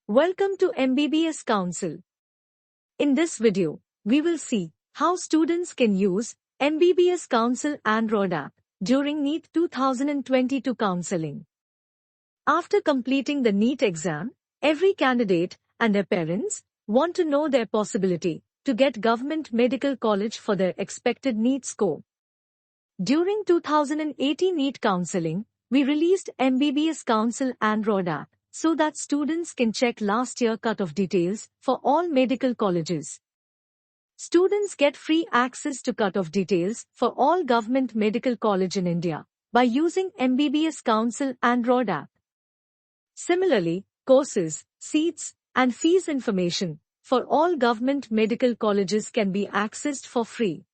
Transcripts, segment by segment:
Welcome to MBBS Council. In this video, we will see how students can use MBBS Council Android App during NEET 2022 counseling. After completing the NEET exam, every candidate and their parents want to know their possibility to get government medical college for their expected NEET score. During 2018 NEET counseling, we released MBBS Council Android App so that students can check last year cutoff details for all medical colleges. Students get free access to cutoff details for all government medical college in India by using MBBS Council Android App. Similarly, courses, seats, and fees information for all government medical colleges can be accessed for free.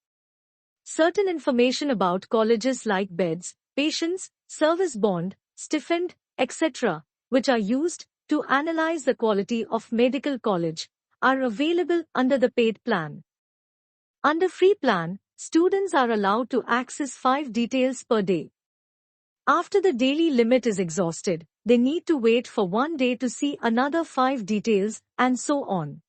Certain information about colleges like beds, patients, service bond, stipend, etc., which are used to analyze the quality of medical college, are available under the paid plan. Under free plan, students are allowed to access 5 details per day. After the daily limit is exhausted, they need to wait for 1 day to see another 5 details, and so on.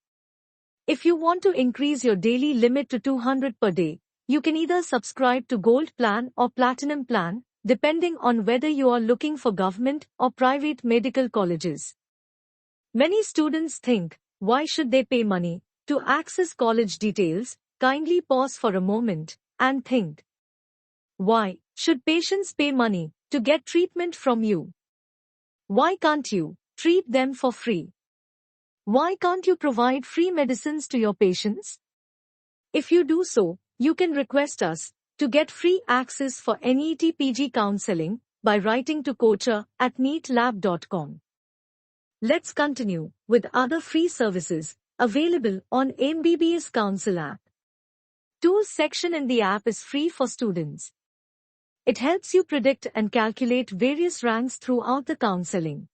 If you want to increase your daily limit to 200 per day, you can either subscribe to Gold Plan or Platinum Plan, depending on whether you are looking for government or private medical colleges. Many students think, why should they pay money to access college details? Kindly pause for a moment and think. Why should patients pay money to get treatment from you? Why can't you treat them for free? Why can't you provide free medicines to your patients? If you do so, you can request us to get free access for NEET PG counseling by writing to coacher@neetlab.com. Let's continue with other free services available on MBBS Council app. Tools section in the app is free for students. It helps you predict and calculate various ranks throughout the counseling.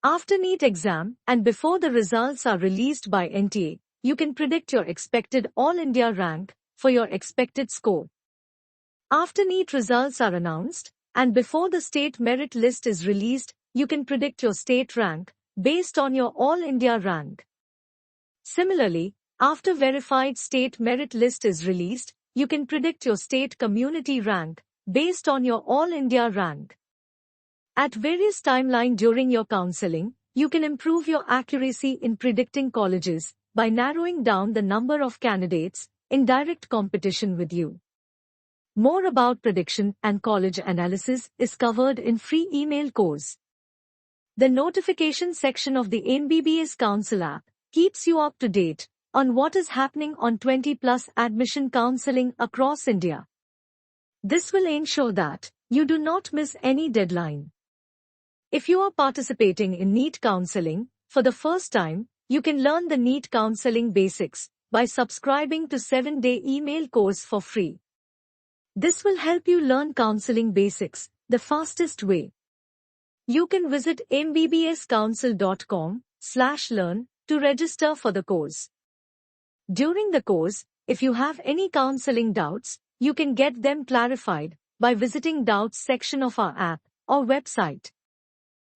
After NEET exam and before the results are released by NTA, you can predict your expected All India rank for your expected score. After NEET results are announced, and before the state merit list is released, you can predict your state rank based on your All India rank. Similarly, after verified state merit list is released, you can predict your state community rank based on your All India rank. At various timelines during your counseling, you can improve your accuracy in predicting colleges by narrowing down the number of candidates in direct competition with you. More about prediction and college analysis is covered in free email course. The notification section of the MBBS Council app keeps you up to date on what is happening on 20+ admission counseling across India. This will ensure that you do not miss any deadline. If you are participating in NEET counseling for the first time, you can learn the NEET counseling basics by subscribing to 7-day email course for free. This will help you learn counseling basics the fastest way. You can visit mbbscouncil.com/learn to register for the course. During the course, if you have any counseling doubts, you can get them clarified by visiting doubts section of our app or website.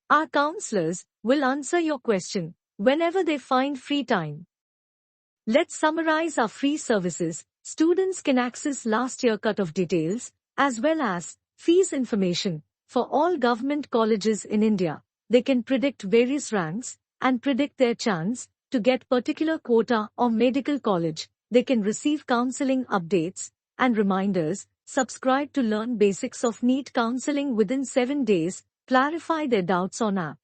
Our counselors will answer your question whenever they find free time. Let's summarize our free services. Students can access last year cutoff details, as well as fees information for all government colleges in India. They can predict various ranks and predict their chance to get particular quota or medical college. They can receive counseling updates and reminders, subscribe to learn basics of NEET counseling within 7 days, clarify their doubts on app.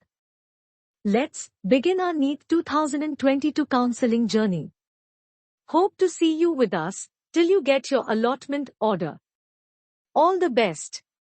Let's begin our NEET 2022 counseling journey. Hope to see you with us till you get your allotment order. All the best.